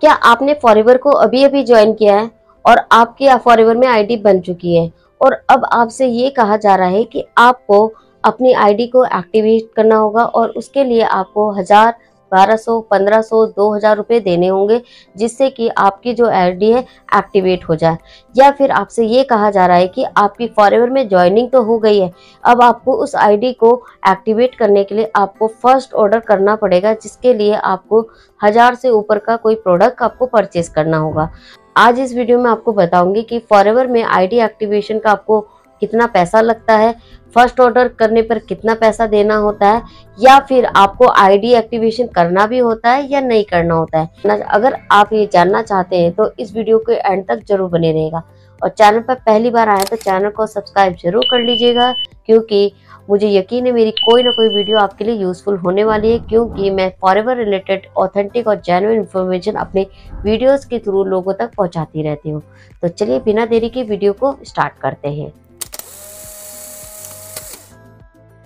क्या आपने फॉरएवर को अभी अभी ज्वाइन किया है और आपकी फॉरएवर में आईडी बन चुकी है और अब आपसे ये कहा जा रहा है कि आपको अपनी आईडी को एक्टिवेट करना होगा और उसके लिए आपको 1000, 1200, 1500, 2000 रुपये देने होंगे, जिससे कि आपकी जो आईडी है एक्टिवेट हो जाए। या फिर आपसे ये कहा जा रहा है कि आपकी फॉरएवर में ज्वाइनिंग तो हो गई है, अब आपको उस आईडी को एक्टिवेट करने के लिए आपको फर्स्ट ऑर्डर करना पड़ेगा, जिसके लिए आपको 1000 से ऊपर का कोई प्रोडक्ट आपको परचेज करना होगा। आज इस वीडियो में आपको बताऊंगी कि फॉरएवर में आईडी एक्टिवेशन का आपको कितना पैसा लगता है, फर्स्ट ऑर्डर करने पर कितना पैसा देना होता है, या फिर आपको आईडी एक्टिवेशन करना भी होता है या नहीं करना होता है। अगर आप ये जानना चाहते हैं तो इस वीडियो के एंड तक जरूर बने रहेगा और चैनल पर पहली बार आए तो चैनल को सब्सक्राइब जरूर कर लीजिएगा, क्योंकि मुझे यकीन है मेरी कोई ना कोई वीडियो आपके लिए यूजफुल होने वाली है, क्योंकि मैं फॉरएवर रिलेटेड ऑथेंटिक और जेन्युइन इन्फॉर्मेशन अपने वीडियोस के थ्रू लोगों तक पहुंचाती रहती हूँ। तो चलिए बिना देरी के वीडियो को स्टार्ट करते हैं।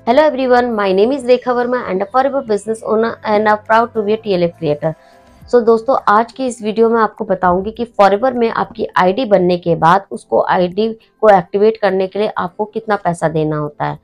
Hello everyone, my name is Rekha Verma and a forever business owner and I'm proud to be a TLF creator. So दोस्तों, आज की इस वीडियो में आपको बताऊंगी कि फॉरएवर में आपकी आईडी बनने के बाद उसको आईडी को एक्टिवेट करने के लिए आपको कितना पैसा देना होता है,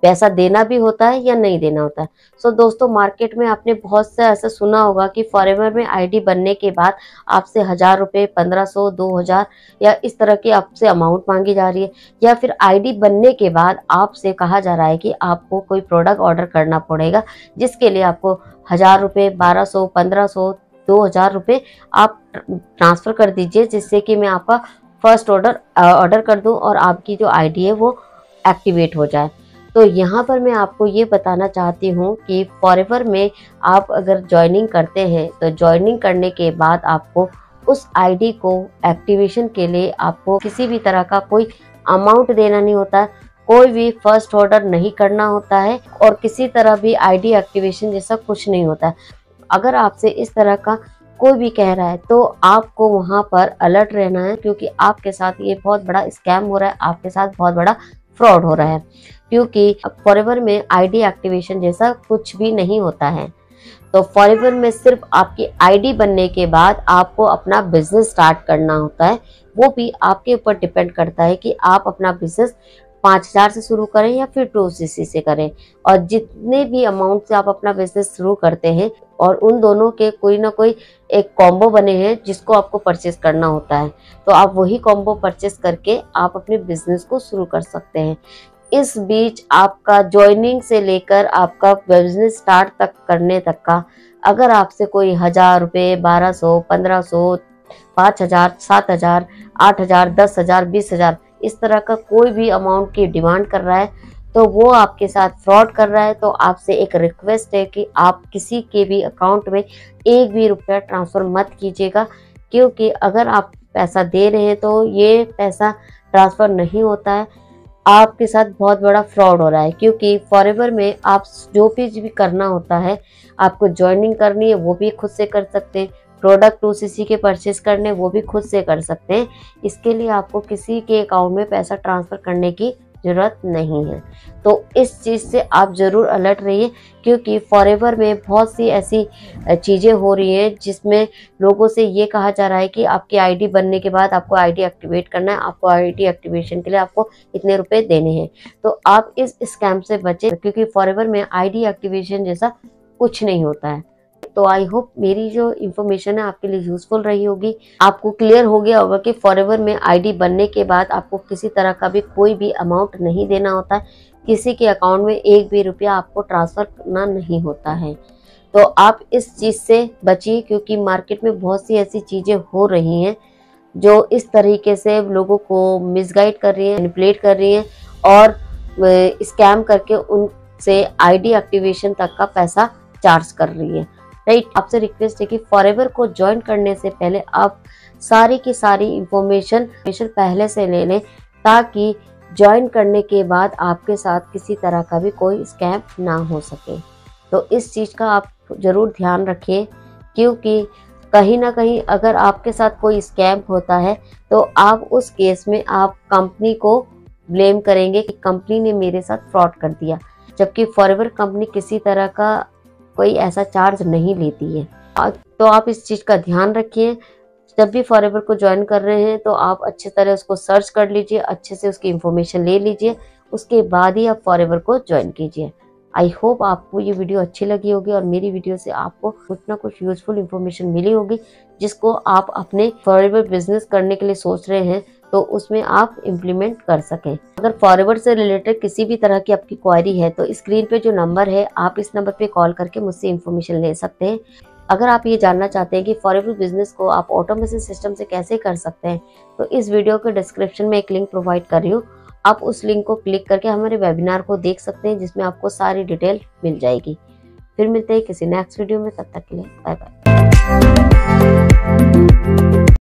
पैसा देना भी होता है या नहीं देना होता है। सो दोस्तों, मार्केट में आपने बहुत से ऐसा सुना होगा कि फॉरएवर में आईडी बनने के बाद आपसे 1000 रुपये, 1500, 2000 या इस तरह की आपसे अमाउंट मांगी जा रही है, या फिर आईडी बनने के बाद आपसे कहा जा रहा है कि आपको कोई प्रोडक्ट ऑर्डर करना पड़ेगा, जिसके लिए आपको 1000 रुपये, 1200, 1500, 2000 रुपये आप ट्रांसफ़र कर दीजिए, जिससे कि मैं आपका फर्स्ट ऑर्डर कर दूं और आपकी जो आईडी है वो एक्टिवेट हो जाए। तो यहाँ पर मैं आपको ये बताना चाहती हूँ कि फॉरएवर में आप अगर ज्वाइनिंग करते हैं तो ज्वाइनिंग करने के बाद आपको उस आईडी को एक्टिवेशन के लिए आपको किसी भी तरह का कोई अमाउंट देना नहीं होता है, कोई भी फर्स्ट ऑर्डर नहीं करना होता है और किसी तरह भी आईडी एक्टिवेशन जैसा कुछ नहीं होता है। अगर आपसे इस तरह का कोई भी कह रहा है तो आपको वहाँ पर अलर्ट रहना है, क्योंकि आपके साथ ये बहुत बड़ा स्कैम हो रहा है, आपके साथ बहुत बड़ा फ्रॉड हो रहा है, क्योंकि फॉरएवर में आईडी एक्टिवेशन जैसा कुछ भी नहीं होता है। तो फॉरएवर में सिर्फ आपकी आईडी बनने के बाद आपको अपना बिजनेस स्टार्ट करना होता है, वो भी आपके ऊपर डिपेंड करता है कि आप अपना बिजनेस 5000 से शुरू करें या फिर 2cc से करें। और जितने भी अमाउंट से आप अपना बिजनेस शुरू करते हैं और उन दोनों के कोई ना कोई एक कॉम्बो बने हैं जिसको आपको परचेस करना होता है, तो आप वही कॉम्बो परचेस करके आप अपने बिजनेस को शुरू कर सकते हैं। इस बीच आपका ज्वाइनिंग से लेकर आपका बिजनेस स्टार्ट तक करने तक का अगर आपसे कोई 1000 रुपये, 1200, 1500, 5000, 7000, 8000, 10000, 20000 इस तरह का कोई भी अमाउंट की डिमांड कर रहा है, तो वो आपके साथ फ्रॉड कर रहा है। तो आपसे एक रिक्वेस्ट है कि आप किसी के भी अकाउंट में एक भी रुपया ट्रांसफ़र मत कीजिएगा, क्योंकि अगर आप पैसा दे रहे हैं तो ये पैसा ट्रांसफ़र नहीं होता है, आपके साथ बहुत बड़ा फ्रॉड हो रहा है। क्योंकि फॉरएवर में आप जो भी करना होता है, आपको ज्वाइनिंग करनी है वो भी खुद से कर सकते हैं, प्रोडक्ट 2cc के परचेस करने वो भी खुद से कर सकते हैं। इसके लिए आपको किसी के अकाउंट में पैसा ट्रांसफ़र करने की ज़रूरत नहीं है। तो इस चीज़ से आप ज़रूर अलर्ट रहिए, क्योंकि फॉरएवर में बहुत सी ऐसी चीज़ें हो रही हैं जिसमें लोगों से ये कहा जा रहा है कि आपकी आईडी बनने के बाद आपको आईडी एक्टिवेट करना है, आपको आईडी एक्टिवेशन के लिए आपको इतने रुपए देने हैं। तो आप इस स्कैम से बचें, क्योंकि फॉरएवर में आईडी एक्टिवेशन जैसा कुछ नहीं होता है। तो आई होप मेरी जो इन्फॉर्मेशन है आपके लिए यूजफुल रही होगी, आपको क्लियर हो गया होगा कि फॉरएवर में आईडी बनने के बाद आपको किसी तरह का भी कोई भी अमाउंट नहीं देना होता है, किसी के अकाउंट में एक भी रुपया आपको ट्रांसफ़र करना नहीं होता है। तो आप इस चीज़ से बचिए, क्योंकि मार्केट में बहुत सी ऐसी चीज़ें हो रही हैं जो इस तरीके से लोगों को मिसगाइड कर रही हैं, मैनिपुलेट कर रही हैं और स्कैम करके उनसे आईडी एक्टिवेशन तक का पैसा चार्ज कर रही है। राइट, आपसे रिक्वेस्ट है कि फॉरएवर को ज्वाइन करने से पहले आप सारी की सारी इंफॉर्मेशन पहले से ले लें, ताकि ज्वाइन करने के बाद आपके साथ किसी तरह का भी कोई स्कैम ना हो सके। तो इस चीज़ का आप ज़रूर ध्यान रखिए, क्योंकि कहीं ना कहीं अगर आपके साथ कोई स्कैम होता है तो आप उस केस में आप कंपनी को ब्लेम करेंगे कि कंपनी ने मेरे साथ फ्रॉड कर दिया, जबकि फॉरएवर कंपनी किसी तरह का कोई ऐसा चार्ज नहीं लेती है। तो आप इस चीज़ का ध्यान रखिए। जब भी फॉरएवर को ज्वाइन कर रहे हैं तो आप अच्छी तरह उसको सर्च कर लीजिए, अच्छे से उसकी इंफॉर्मेशन ले लीजिए, उसके बाद ही आप फॉरएवर को ज्वाइन कीजिए। आई होप आपको ये वीडियो अच्छी लगी होगी और मेरी वीडियो से आपको कुछ ना कुछ यूजफुल इंफॉर्मेशन मिली होगी, जिसको आप अपने फॉरएवर बिजनेस करने के लिए सोच रहे हैं तो उसमें आप इम्प्लीमेंट कर सकें। अगर फॉरएवर से रिलेटेड किसी भी तरह की आपकी क्वारी है तो स्क्रीन पे जो नंबर है आप इस नंबर पे कॉल करके मुझसे इन्फॉर्मेशन ले सकते हैं। अगर आप ये जानना चाहते हैं कि फॉरएवर बिजनेस को आप ऑटोमेशन सिस्टम से कैसे कर सकते हैं तो इस वीडियो के डिस्क्रिप्शन में एक लिंक प्रोवाइड कर रही हूँ, आप उस लिंक को क्लिक करके हमारे वेबिनार को देख सकते हैं जिसमें आपको सारी डिटेल मिल जाएगी। फिर मिलते हैं किसी नेक्स्ट वीडियो में, तब तक के लिए बाय बाय।